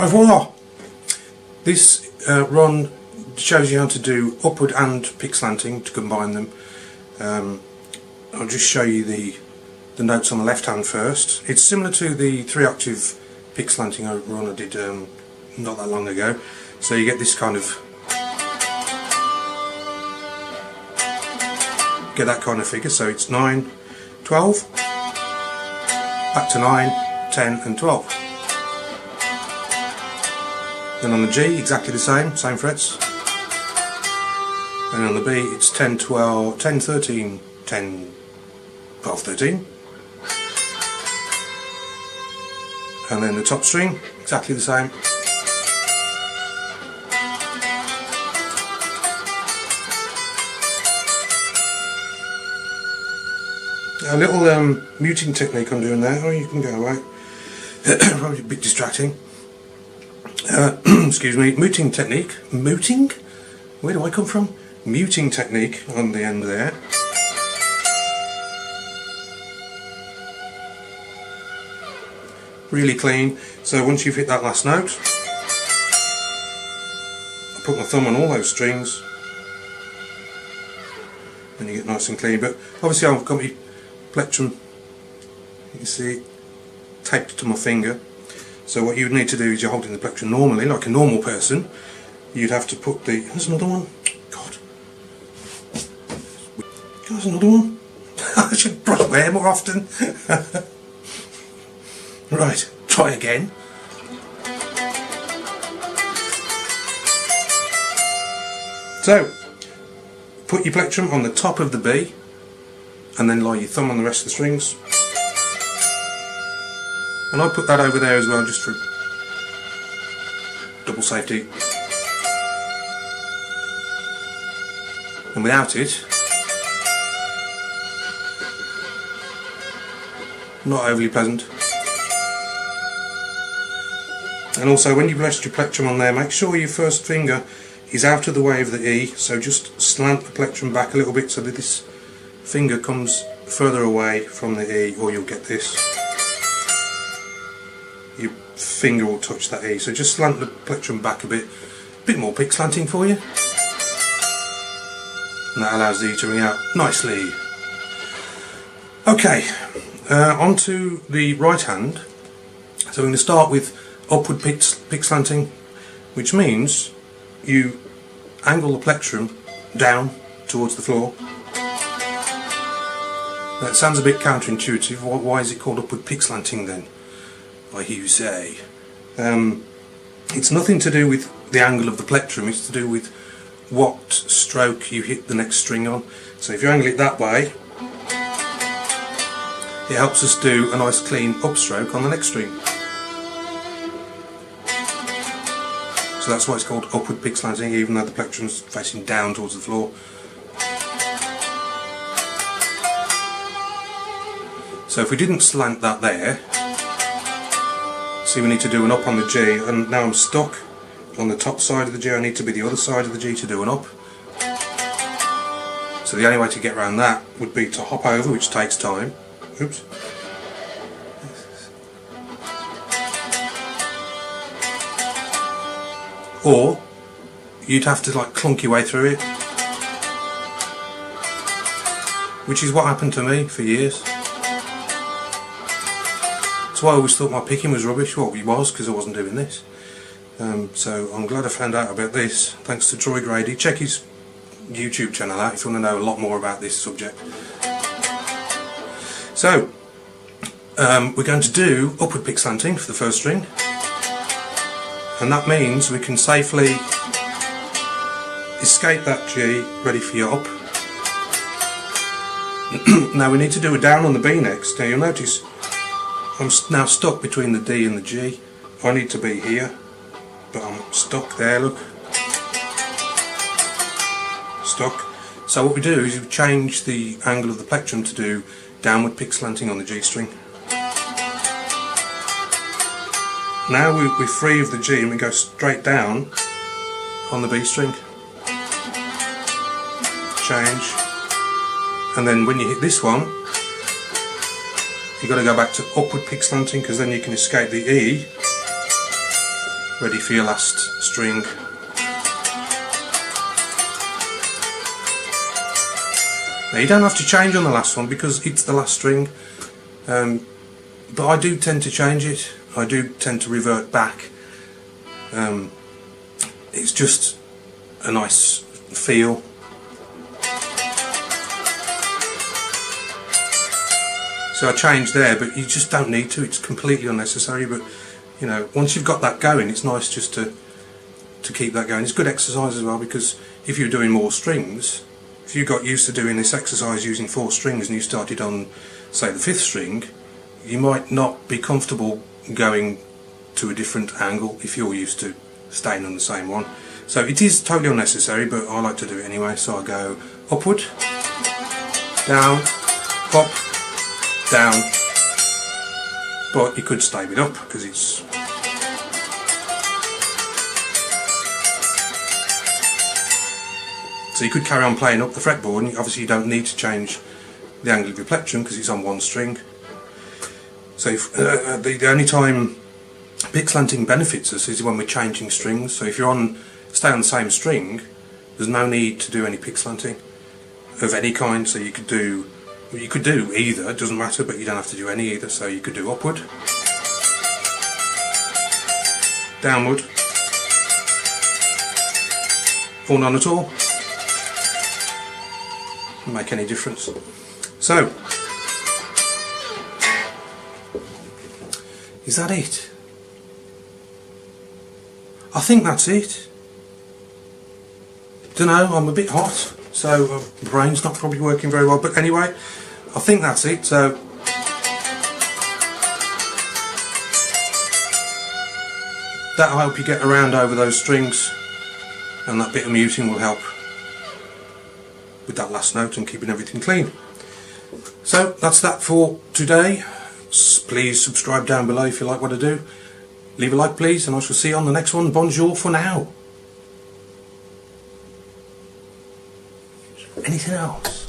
Voila! This run shows you how to do upward and pick slanting, to combine them. I'll just show you the notes on the left hand first. It's similar to the 3-octave pick slanting run I did not that long ago. So you get this kind of figure. So it's 9, 12, back to 9, 10 and 12. Then on the G exactly the same frets. And on the B it's 10, 12, 10, 13, 10, 12, 13. And then the top string, exactly the same. A little muting technique I'm doing there. Oh, you can go away. Probably a bit distracting. Excuse me. Muting technique. Muting? Where do I come from? Muting technique on the end there. Really clean. So once you've hit that last note, I put my thumb on all those strings and you get nice and clean. But obviously I've got my plectrum, you can see, taped to my finger. So what you would need to do is you're holding the plectrum normally, like a normal person. You'd have to put the... There's another one. God. There's another one. I should brush my hair more often. Right, try again. So, put your plectrum on the top of the B and then lie your thumb on the rest of the strings. And I put that over there as well, just for double safety. And without it, not overly pleasant. And also when you rest your plectrum on there, make sure your first finger is out of the way of the E, so just slant the plectrum back a little bit so that this finger comes further away from the E, or you'll get this. Your finger will touch that E, so just slant the plectrum back a bit more pick slanting for you. And that allows the E to ring out nicely. Okay, onto the right hand. So we're going to start with upward pick slanting, which means you angle the plectrum down towards the floor. That sounds a bit counterintuitive. Why is it called upward pick slanting then, I hear you say? It's nothing to do with the angle of the plectrum, it's to do with what stroke you hit the next string on. So if you angle it that way, it helps us do a nice clean upstroke on the next string. So that's why it's called upward pick slanting, even though the plectrum's facing down towards the floor. So if we didn't slant that there, see, we need to do an up on the G, and now I'm stuck on the top side of the G. I need to be the other side of the G to do an up. So the only way to get around that would be to hop over, which takes time. Oops. Or you'd have to like clunk your way through it, which is what happened to me for years. That's why I always thought my picking was rubbish. Well, it was, because I wasn't doing this. So I'm glad I found out about this, thanks to Troy Grady. Check his YouTube channel out if you want to know a lot more about this subject. So we're going to do upward pick slanting for the first string. And that means we can safely escape that G, ready for your up. Now we need to do a down on the B next. Now you'll notice I'm now stuck between the D and the G. I need to be here, but I'm stuck there, look. Stuck. So what we do is we change the angle of the plectrum to do downward pick slanting on the G string. Now we're free of the G and we go straight down on the B string. Change. And then when you hit this one, you've got to go back to upward pick slanting, because then you can escape the E ready for your last string. Now you don't have to change on the last one because it's the last string, but I do tend to change it. I do tend to revert back. It's just a nice feel. So I changed there, but you just don't need to. It's completely unnecessary. But you know, once you've got that going, it's nice just to keep that going. It's good exercise as well, because if you're doing more strings, if you got used to doing this exercise using 4 strings and you started on, say, the 5th string, you might not be comfortable going to a different angle if you're used to staying on the same one. So it is totally unnecessary, but I like to do it anyway. So I go upward, down, up, down, but you could stay with up because it's so you could carry on playing up the fretboard, and obviously you don't need to change the angle of your plectrum because it's on 1 string. So if, the only time pick slanting benefits us is when we're changing strings. So if you're stay on the same string, there's no need to do any pick slanting of any kind. So you could do either, it doesn't matter, but you don't have to do any either. So you could do upward, downward, or none at all. Doesn't make any difference. So is that it? I think that's it. Don't know, I'm a bit hot, so my brain's not probably working very well, but anyway, I think that's it. So that'll help you get around over those strings, and that bit of muting will help with that last note and keeping everything clean. So that's that for today. Please subscribe down below if you like what I do. Leave a like please, and I shall see you on the next one. Bonjour for now. Anything else?